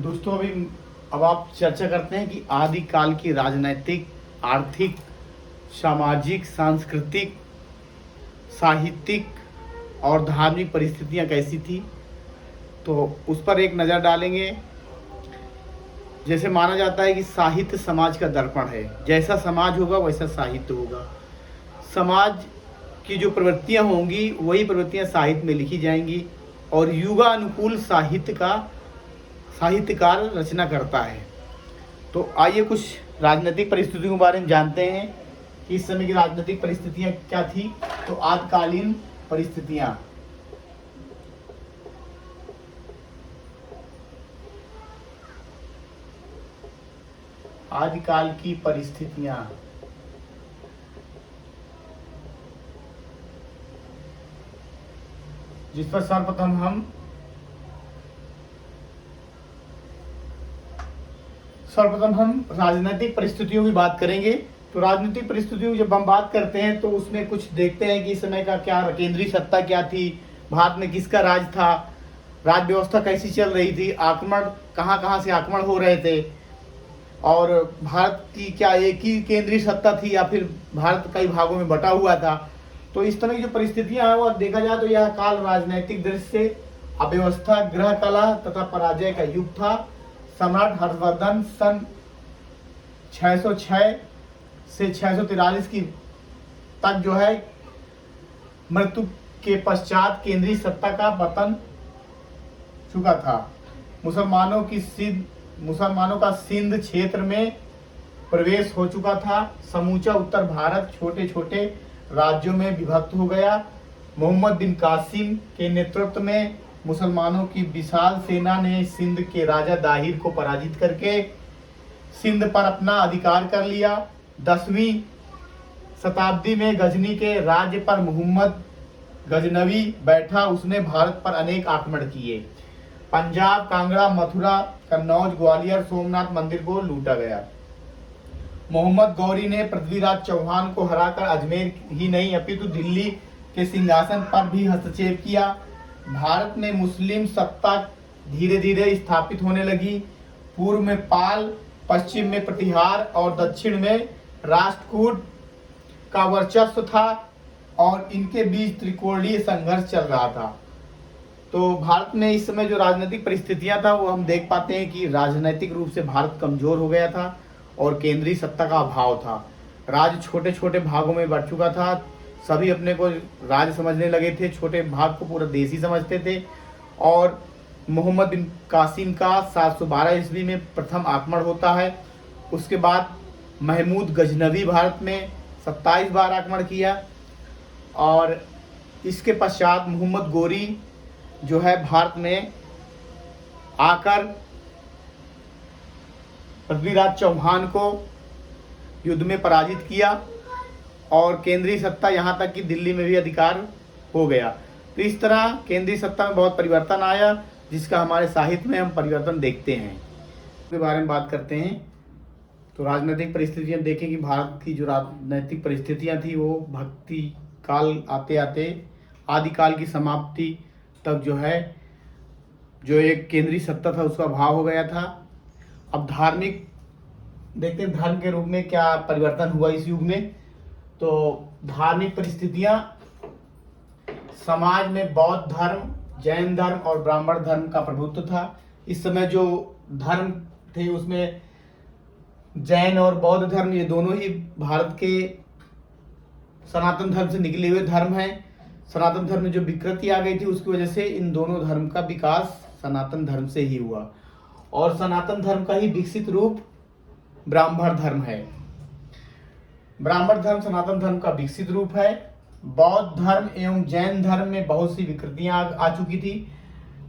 दोस्तों अब आप चर्चा करते हैं कि आदिकाल की राजनैतिक, आर्थिक, सामाजिक, सांस्कृतिक, साहित्यिक और धार्मिक परिस्थितियां कैसी थी। तो उस पर एक नज़र डालेंगे। जैसे माना जाता है कि साहित्य समाज का दर्पण है, जैसा समाज होगा वैसा साहित्य होगा। समाज की जो प्रवृत्तियां होंगी वही प्रवृत्तियां साहित्य में लिखी जाएंगी और युगानुकूल साहित्य का साहित्यकार रचना करता है। तो आइए कुछ राजनीतिक परिस्थितियों के बारे में जानते हैं कि इस समय की राजनीतिक परिस्थितियां क्या थी। तो आदिकालीन परिस्थितियां, आदिकाल की परिस्थितियां, जिस पर सर्वप्रथम हम राजनीतिक परिस्थितियों की बात करेंगे। तो राजनीतिक परिस्थितियों की जब हम बात करते हैं तो उसमें कुछ देखते हैं कि इस समय का क्या केंद्रीय सत्ता क्या थी, भारत में किसका राज था, राज व्यवस्था कैसी चल रही थी, आक्रमण कहाँ कहाँ से आक्रमण हो रहे थे, और भारत की क्या एक ही केंद्रीय सत्ता थी या फिर भारत कई भागों में बटा हुआ था। तो इस तरह की जो परिस्थितियां हैं वो देखा जाए तो यह काल राजनैतिक दृष्टि से अव्यवस्था, गृह कलह तथा पराजय का युग था। सम्राट हर्षवर्धन सन 606 से 643 की तक जो है मृत्यु के पश्चात केंद्रीय सत्ता का पतन चुका था। मुसलमानों का सिंध क्षेत्र में प्रवेश हो चुका था। समूचा उत्तर भारत छोटे छोटे राज्यों में विभक्त हो गया। मोहम्मद बिन कासिम के नेतृत्व में मुसलमानों की विशाल सेना ने सिंध के राजा दाहिर को पराजित करके सिंध पर अपना अधिकार कर लिया। 10वीं शताब्दी में गजनी के राज्य पर मोहम्मद गजनवी बैठा, उसने भारत पर अनेक आक्रमण किए। पंजाब, कांगड़ा, मथुरा, कन्नौज, ग्वालियर, सोमनाथ मंदिर को लूटा गया। मोहम्मद गौरी ने पृथ्वीराज चौहान को हराकर अजमेर ही नहीं अपितु दिल्ली के सिंहासन पर भी हस्तक्षेप किया। भारत में मुस्लिम सत्ता धीरे धीरे स्थापित होने लगी। पूर्व में पाल, पश्चिम में प्रतिहार और दक्षिण में राष्ट्रकूट का वर्चस्व था और इनके बीच त्रिकोणीय संघर्ष चल रहा था। तो भारत में इस समय जो राजनीतिक परिस्थितियां था वो हम देख पाते हैं कि राजनीतिक रूप से भारत कमजोर हो गया था और केंद्रीय सत्ता का अभाव था। राज्य छोटे छोटे भागों में बढ़ चुका था। सभी अपने को राज्य समझने लगे थे, छोटे भाग को पूरा देश ही समझते थे। और मोहम्मद बिन कासिम का 712 ईस्वी में प्रथम आक्रमण होता है। उसके बाद महमूद गजनवी भारत में 27 बार आक्रमण किया और इसके पश्चात मोहम्मद गोरी जो है भारत में आकर पृथ्वीराज चौहान को युद्ध में पराजित किया और केंद्रीय सत्ता यहाँ तक कि दिल्ली में भी अधिकार हो गया। तो इस तरह केंद्रीय सत्ता में बहुत परिवर्तन आया, जिसका हमारे साहित्य में हम परिवर्तन देखते हैं। इसके बारे में बात करते हैं। तो राजनीतिक परिस्थितियां देखें कि भारत की जो राजनीतिक परिस्थितियां थी वो भक्ति काल आते आते आदिकाल की समाप्ति तक जो एक केंद्रीय सत्ता था उसका अभाव हो गया था। अब धार्मिक देखते हैं, धर्म के रूप में क्या परिवर्तन हुआ इस युग में। तो धार्मिक परिस्थितियां, समाज में बौद्ध धर्म, जैन धर्म और ब्राह्मण धर्म का प्रभुत्व था। इस समय जो धर्म थे उसमें जैन और बौद्ध धर्म ये दोनों ही भारत के सनातन धर्म से निकले हुए धर्म हैं। सनातन धर्म में जो विकृति आ गई थी उसकी वजह से इन दोनों धर्म का विकास सनातन धर्म से ही हुआ और सनातन धर्म का ही विकसित रूप ब्राह्मण धर्म है। ब्राह्मण धर्म सनातन धर्म का विकसित रूप है। बौद्ध धर्म एवं जैन धर्म में बहुत सी विकृतियां आ चुकी थी।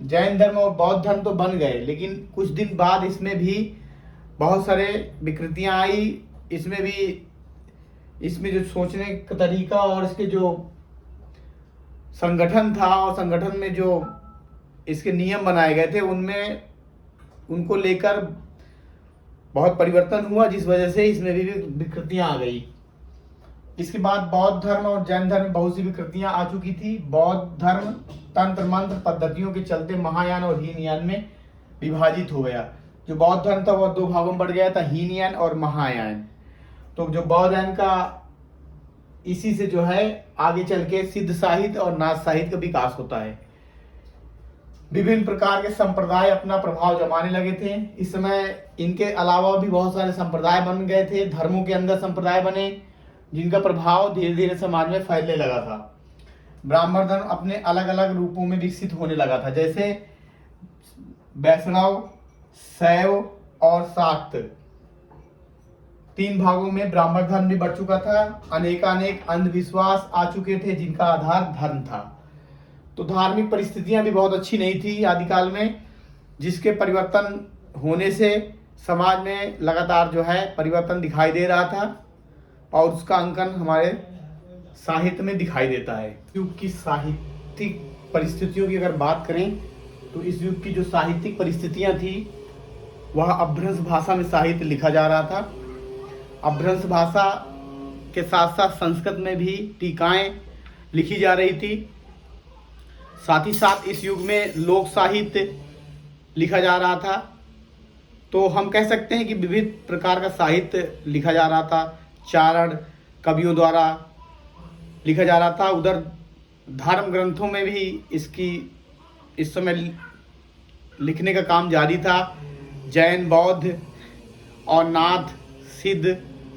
जैन धर्म और बौद्ध धर्म तो बन गए, लेकिन कुछ दिन बाद इसमें भी बहुत सारे विकृतियां आई। इसमें जो सोचने का तरीका और इसके जो संगठन था और संगठन में जो इसके नियम बनाए गए थे उनमें उनको लेकर बहुत परिवर्तन हुआ, जिस वजह से इसमें भी विकृतियां आ गई। इसके बाद बौद्ध धर्म और जैन धर्म में बहुत सी विकृतियां आ चुकी थी। बौद्ध धर्म तंत्र मंत्र पद्धतियों के चलते महायान और हीनयान में विभाजित हो गया। जो बौद्ध धर्म था वह दो भागों में बढ़ गया था, हीनयान और महायान। तो जो बौद्ध का इसी से जो है आगे चल के सिद्ध साहित्य और नाथ साहित्य का विकास होता है। विभिन्न प्रकार के संप्रदाय अपना प्रभाव जमाने लगे थे। इस समय इनके अलावा भी बहुत सारे संप्रदाय बन गए थे, धर्मों के अंदर संप्रदाय बने जिनका प्रभाव धीरे धीरे समाज में फैलने लगा था। ब्राह्मण धर्म अपने अलग अलग रूपों में विकसित होने लगा था, जैसे वैष्णव, शैव और शाक्त। तीन भागों में ब्राह्मण धर्म भी बढ़ चुका था। अनेकानेक अंधविश्वास आ चुके थे जिनका आधार धर्म था। तो धार्मिक परिस्थितियां भी बहुत अच्छी नहीं थी आदिकाल में, जिसके परिवर्तन होने से समाज में लगातार जो है परिवर्तन दिखाई दे रहा था और उसका अंकन हमारे साहित्य में दिखाई देता है। युग की साहित्यिक परिस्थितियों की अगर बात करें तो इस युग की जो साहित्यिक परिस्थितियां थी वह अपभ्रंश भाषा में साहित्य लिखा जा रहा था। अपभ्रंश भाषा के साथ साथ संस्कृत में भी टीकाएं लिखी जा रही थी। साथ ही साथ इस युग में लोक साहित्य लिखा जा रहा था। तो हम कह सकते हैं कि विविध प्रकार का साहित्य लिखा जा रहा था, चारण कवियों द्वारा लिखा जा रहा था। उधर धर्म ग्रंथों में भी इस समय लिखने का काम जारी था। जैन, बौद्ध और नाथ, सिद्ध,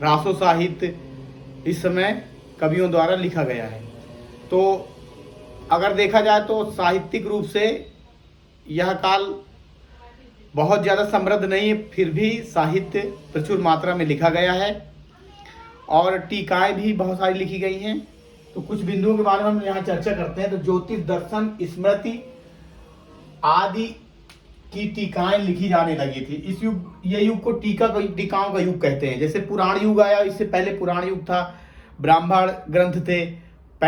रासो साहित्य इस समय कवियों द्वारा लिखा गया है। तो अगर देखा जाए तो साहित्यिक रूप से यह काल बहुत ज़्यादा समृद्ध नहीं है, फिर भी साहित्य प्रचुर मात्रा में लिखा गया है और टीकाएं भी बहुत सारी लिखी गई हैं। तो कुछ बिंदुओं के बारे में हम यहाँ चर्चा करते हैं। तो ज्योतिष, दर्शन, स्मृति आदि की टीकाएं लिखी जाने लगी थी। ये युग को टीकाओं का युग कहते हैं। जैसे पुराण युग आया, इससे पहले पुराण युग था, ब्राह्मण ग्रंथ थे।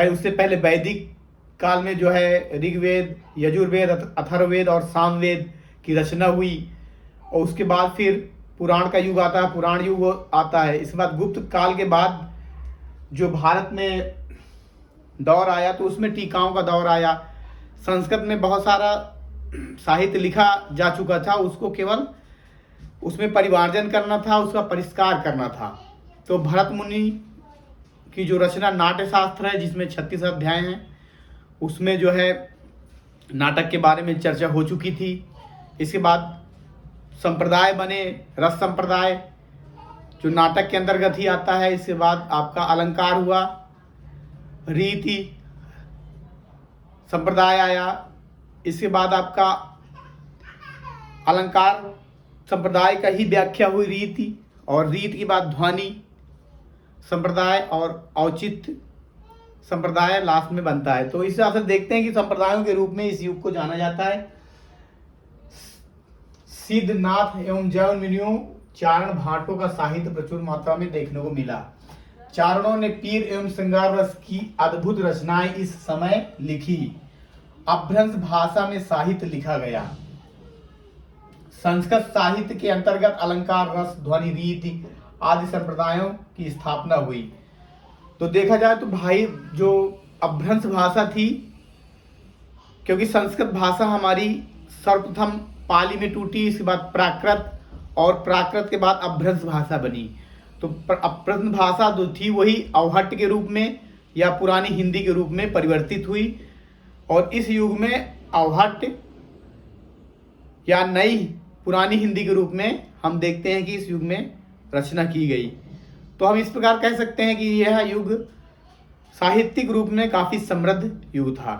उससे पहले वैदिक काल में जो है ऋग्वेद, यजुर्वेद, अथर्ववेद और सामवेद की रचना हुई और उसके बाद फिर पुराण का युग आता है, पुराण युग आता है। इसके बाद गुप्त काल के बाद जो भारत में दौर आया तो उसमें टीकाओं का दौर आया। संस्कृत में बहुत सारा साहित्य लिखा जा चुका था, उसको केवल उसमें परिमार्जन करना था, उसका परिष्कार करना था। तो भरत मुनि की जो रचना नाट्य शास्त्र है जिसमें 36 अध्याय हैं, उसमें जो है नाटक के बारे में चर्चा हो चुकी थी। इसके बाद संप्रदाय बने, रस संप्रदाय जो नाटक के अंतर्गत ही आता है। इसके बाद आपका अलंकार हुआ, रीति संप्रदाय आया। इसके बाद आपका अलंकार संप्रदाय का ही व्याख्या हुई रीति, और रीति के बाद ध्वनि संप्रदाय और औचित्य संप्रदाय लास्ट में बनता है। तो इस हिसाब से देखते हैं कि संप्रदायों के रूप में इस युग को जाना जाता है। सिद्ध, नाथ एवं जैन मुनियों, चारण, भाटों का साहित्य प्रचुर मात्रा में देखने को मिला। चारणों ने पीर एवं श्रृंगार रस की अद्भुत रचनाएं इस समय लिखी। अपभ्रंश भाषा में साहित्य लिखा गया। संस्कृत साहित्य के अंतर्गत अलंकार, रस, ध्वनि, रीति आदि संप्रदायों की स्थापना हुई। तो देखा जाए तो भाई जो अपभ्रंश भाषा थी, क्योंकि संस्कृत भाषा हमारी सर्वप्रथम पाली में टूटी, इसके बाद प्राकृत और प्राकृत के बाद अपभ्रंश भाषा बनी। तो अपभ्रंश भाषा जो थी वही अवहट्ट के रूप में या पुरानी हिंदी के रूप में परिवर्तित हुई और इस युग में अवहट्ट या नई पुरानी हिंदी के रूप में हम देखते हैं कि इस युग में रचना की गई। तो हम इस प्रकार कह सकते हैं कि यह युग साहित्यिक रूप में काफ़ी समृद्ध युग था।